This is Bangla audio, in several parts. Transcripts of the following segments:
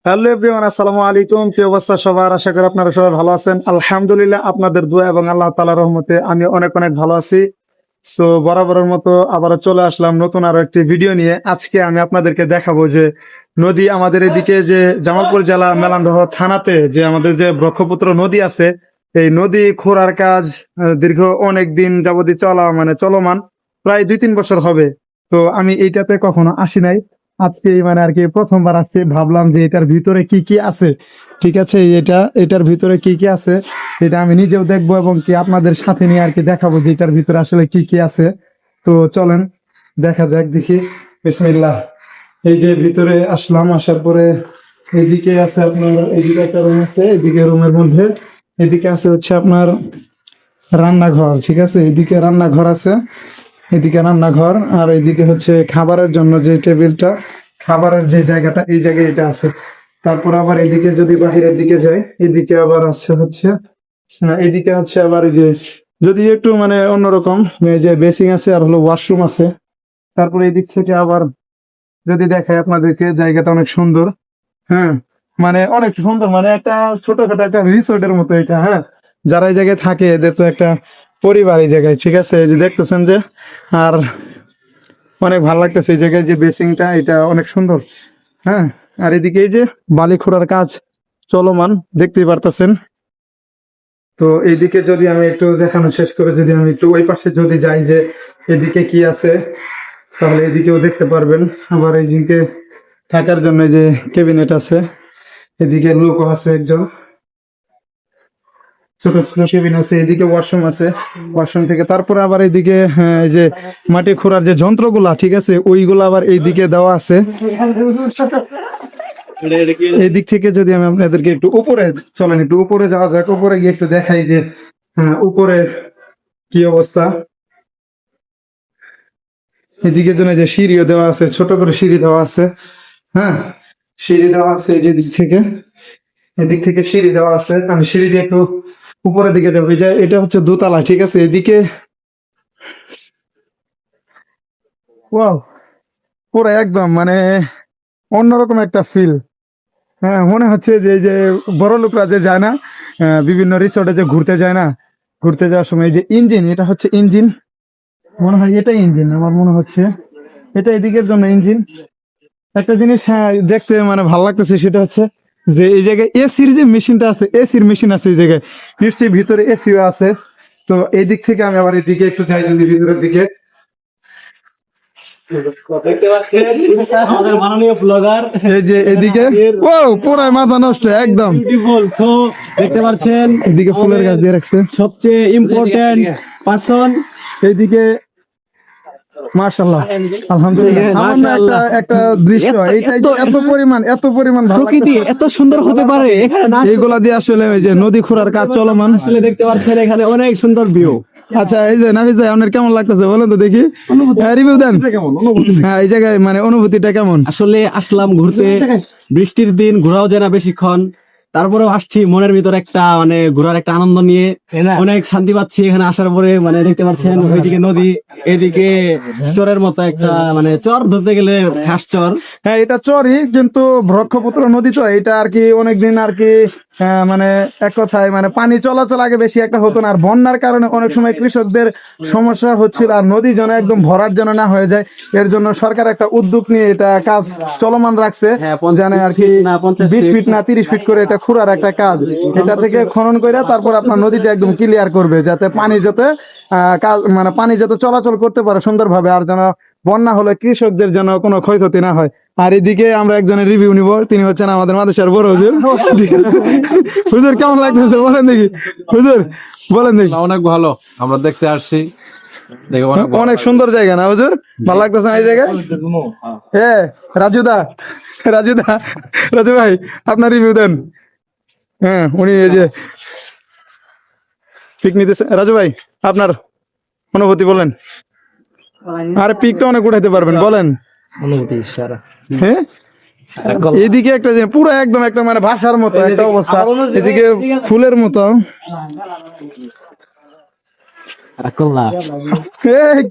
হ্যালো এভরিওয়ান, আসসালামু আলাইকুম। কি অবস্থা সবার? আশা করি আপনারা সবাই ভালো আছেন। আলহামদুলিল্লাহ, আপনাদের দোয়া এবং আল্লাহ তাআলার রহমতে আমি অনেক অনেক ভালো আছি। সো বরাবরের মতো আবারও চলে আসলাম নতুন আরো একটি ভিডিও নিয়ে। আজকে আমি আপনাদেরকে দেখাবো যে নদী আমাদের এদিকে যে জামালপুর জেলা মেলান্দহ থানাতে যে আমাদের যে ব্রহ্মপুত্র নদী আছে, এই নদী খোঁড়ার কাজ দীর্ঘ অনেক দিন যাবতী চলমান, প্রায় 2-3 বছর হবে। তো আমি এইটাতে কখনো আসি নাই, আজকে মানে আর কি প্রথমবার আসছি। ভাবলাম যে এটার ভিতরে কি কি আছে, ঠিক আছে, এটার ভিতরে কি কি আছে এটা আমি নিজেও দেখবো এবং কি আপনাদের সাথে নিয়ে আর কি দেখাবো যে এটার ভিতরে আসলে কি কি আছে। তো চলেন দেখা যাক, দেখি। বিসমিল্লাহ। এই যে ভিতরে আসলাম, আসার পরে এদিকে আছে আপনার, এইদিকে একটা রুম আছে, এদিকে রুমের মধ্যে এদিকে আছে হচ্ছে আপনার রান্নাঘর, ঠিক আছে, এদিকে রান্নাঘর আছে, এদিকে রান্নাঘর, আর এইদিকে হচ্ছে খাবারের জন্য যে টেবিলটা, খাবারের যে জায়গাটা, এই জায়গায় এটা আছে। তারপর আবার এদিকে যদি বাহিরের দিকে যাই, এদিকে আবার আছে হচ্ছে এদিকে হচ্ছে আবার এই যে যদি একটু মানে অন্যরকম, এই যে বেসিং আছে আর হলো ওয়াশরুম আছে। তারপরে এদিক থেকে আবার যদি দেখাই আপনাদেরকে, জায়গাটা অনেক সুন্দর। হ্যাঁ, মানে অনেক সুন্দর, মানে একটা ছোটখাটো একটা রিসোর্টের মতো এটা। হ্যাঁ, যারা এই জায়গায় থাকে এদের তো একটা পরিবার এই জায়গায়, ঠিক আছে। এই যে দেখতেছেন যে, আর অনেক ভালো লাগতেছে এই জায়গায় যে বেসিংটা, এটা অনেক সুন্দর। হ্যাঁ, আর এদিকে এই যে বালি খোঁড়ার কাজ চলমান, দেখতেই পারতেছেন। তো এইদিকে যদি আমি একটু দেখানো শেষ করে যদি আমি একটু ওই পাশে যদি যাই যে এদিকে কি আছে, তাহলে এদিকেও দেখতে পারবেন। আবার এইদিকে থাকার জন্য এই যে ক্যাবিনেট আছে, এদিকে লোকও আছে একজন, ছোট ছোট কেবিন আছে, এদিকে ওয়াশরুম আছে, ওয়াশরুম থেকে তারপরে আবার এইদিকে এই যে মাটি খোঁড়ার যে যন্ত্রগুলা, ঠিক আছে, ওইগুলা আবার এইদিকে দেওয়া আছে। এই দিক থেকে যদি আমি আপনাদেরকে একটু উপরে চলেন, একটু উপরে যাওয়া যাক, উপরে গিয়ে একটু দেখাই যে উপরে কি অবস্থা। এদিকে জন্য যে সিঁড়িও দেওয়া আছে, ছোট করে সিঁড়ি দেওয়া আছে। হ্যাঁ, সিঁড়ি দেওয়া আছে এই যে দিক থেকে, এদিক থেকে সিঁড়ি দেওয়া আছে। আমি সিঁড়ি দিয়ে একটু উপরের দিকে যাবো। এটা হচ্ছে দোতলা, ঠিক আছে। এদিকে ওয়াও, পুরো একদম মানে অন্যরকম একটা ফিল। হ্যাঁ, মনে হচ্ছে যে এই যে বড় লোকরা যে যায় না, বিভিন্ন রিসোর্টে যে ঘুরতে যায় না, ঘুরতে যাওয়ার সময় এই যে ইঞ্জিন, এটা হচ্ছে ইঞ্জিন, মনে হয় এটাই ইঞ্জিন, আমার মনে হচ্ছে এটা এদিকের জন্য ইঞ্জিন। একটা জিনিস হ্যাঁ দেখতে মানে ভালো লাগতেছে, সেটা হচ্ছে যে এই জায়গায় এসির যে মেশিনটা আছে, এসির মেশিন আছে এই জায়গায়, নিশ্চয়ই ভিতরে এসিও আছে। তো এই দিক থেকে আমি আবার এদিকে একটু যাই যদি ভিতরের দিকে। দেখতে পাচ্ছেন আমাদের মাননীয় ব্লগার এই যে এদিকে ও পুরো মাথা নষ্ট একদম। বিউটিফুল। সো দেখতে পাচ্ছেন এদিকে ফুলের গাছ দিয়ে রাখছে, সবচেয়ে ইম্পর্টেন্ট পারসন। এইদিকে মাশাআল্লাহ, আলহামদুলিল্লাহ, সামান্য একটা দৃশ্য, এইটাই যে এত পরিমাণ ভালো প্রকৃতি লাগতেছে। এত সুন্দর হতে পারে এখানে না এইগুলা দিয়ে আসলে ওই যে নদী খোঁড়ার কাজ চলমান। আসলে দেখতে পাচ্ছেন এখানে অনেক সুন্দর ভিউ। আচ্ছা, এই যে নাফিস ভাই, আপনার কেমন লাগতেছে বলেন তো দেখি, রিভিউ দেন। হ্যাঁ, এই জায়গায় মানে অনুভূতিটা কেমন? আসলে আসলাম ঘুরতে, বৃষ্টির দিন ঘোরাও যায় না বেশিক্ষণ, তারপরেও আসছি মনের ভিতর একটা মানে ঘোরার একটা আনন্দ নিয়ে অনেক শান্তি পাচ্ছি এখানে আসার পরে। মানে দেখতে পাচ্ছেন ওইদিকে নদী, এদিকে চরের মতো একটা মানে চর ধরতে গেলে ঘাস চর। হ্যাঁ, এটা চরই, কিন্তু ব্রহ্মপুত্র নদী তো এটা আর কি অনেকদিন আর কি মানে এক কথায় মানে পানি চলাচল আগে বেশি একটা হতো না, আর বন্যার কারণে অনেক সময় কৃষকদের সমস্যা হচ্ছিল, আর নদী যেন একদম ভরাট যেন না হয়ে যায়, এর জন্য সরকার একটা উদ্যোগ নিয়ে এটা কাজ চলমান রাখছে। জানে আর কি 20 ফিট না 30 ফিট করে এটা খুঁড়ার একটা কাজ, এটা থেকে খনন করে তারপর আপনার নদীটা একদম ক্লিয়ার করবে, যাতে পানি যাতে মানে পানি যাতে চলাচল করতে পারে সুন্দরভাবে, আর যেন বন্যা হলে কৃষকদের যেন কোনো ক্ষয়ক্ষতি না হয়। আর এদিকে আমরা একজনের রিভিউ নিব, তিনি হচ্ছেন আমাদের মাদেশের বড় হুজুর, ঠিক আছে। হুজুর কেমন লাগতেছে বলেন দেখি, হুজুর বলেন দেখি। অনেক ভালো, আমরা দেখতে আসছি, দেখে অনেক সুন্দর জায়গা না হুজুর? ভালো লাগতেছে না এই জায়গায়? হ্যাঁ, রাজুদা, রাজু ভাই আপনার রিভিউ দেন। হ্যাঁ, উনি এই যে পিক নিতেছে। রাজু ভাই আপনার অনুভূতি বলেন। আরে পিক তো অনেক উঠাইতে পারবেন, বলেন। হ্যাঁ, এদিকে একটা যে পুরো একদম একটা মানে ভাষার মতো একটা অবস্থা, এদিকে ফুলের মতো।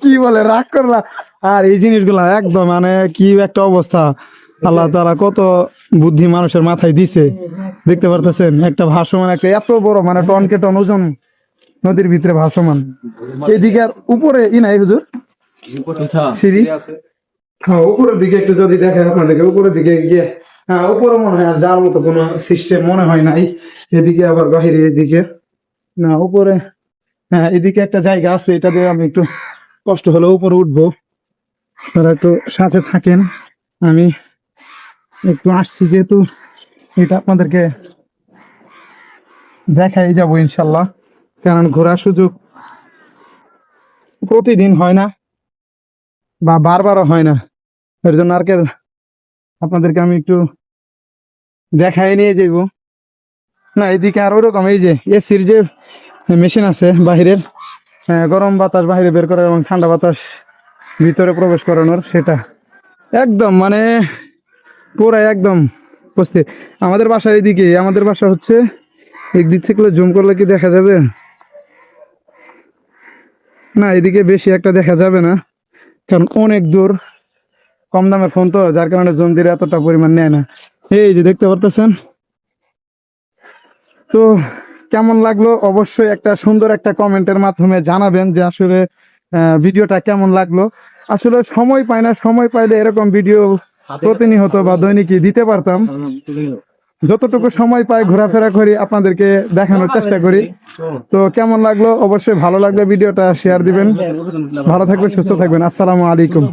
কি বলে রাগ করলা? আর এই জিনিসগুলা একদম মানে কি একটা অবস্থা, আল্লাহ তাআলা কত বুদ্ধি মানুষের মাথায় দিছে, দেখতে পারতেছেন একটা ভাসমান একটা এত বড় মানে টন কে টন ওজন নদীর ভিতরে ভাসমান। এদিকে আর উপরে নাই হুজুর সিঁড়ি, হ্যাঁ উপরের দিকে একটু যদি দেখে আপনাদেরকে, উপরের দিকে গিয়ে হ্যাঁ উপরে মনে হয় আর যার মতো কোনো সিস্টেম মনে হয় নাই। এদিকে আবার বাহিরে এদিকে না উপরে, হ্যাঁ এদিকে একটা জায়গা আছে, এটা দিয়ে আমি একটু কষ্ট হলে উপরে উঠবো, তারা একটু সাথে থাকেন। আমি একটু আসছি যেহেতু এটা আপনাদেরকে দেখাই যাবো ইনশাল্লাহ, কারণ ঘোরার সুযোগ প্রতিদিন হয় না বা বারবারও হয় না, এর জন্য আর আপনাদেরকে আমি একটু দেখাই নিয়ে যাইব। না এদিকে আর ওরকম এই যে এসির যে মেশিন আছে বাহিরের, গরম বাতাস বাইরে বের করার এবং ঠান্ডা বাতাস ভিতরে প্রবেশ করানোর, সেটা একদম মানে পুরো একদম উপস্থিত। আমাদের বাসার এদিকে, আমাদের বাসা হচ্ছে একদিক থেকে জুম করলে কি দেখা যাবে না, এদিকে বেশি একটা দেখা যাবে না কারণ অনেক দূর, কম দামের ফোন তো, যার কারণে জুম দিলে এতটা পরিমাণ নেয় না। এই যে দেখতে পারতেছেন। তো কেমন লাগলো অবশ্যই একটা সুন্দর একটা কমেন্টের মাধ্যমে জানাবেন যে আসলে ভিডিওটা কেমন লাগলো। আসলে সময় পাই না, সময় পাইলে এরকম ভিডিও প্রতিনিয়ত বা দৈনিকই দিতে পারতাম। যতটুকু সময় পাই ঘোরাফেরা করি, আপনাদেরকে দেখানোর চেষ্টা করি। তো কেমন লাগলো অবশ্যই, ভালো লাগলে ভিডিওটা শেয়ার দিবেন। ভালো থাকবেন, সুস্থ থাকবেন। আসসালামু আলাইকুম।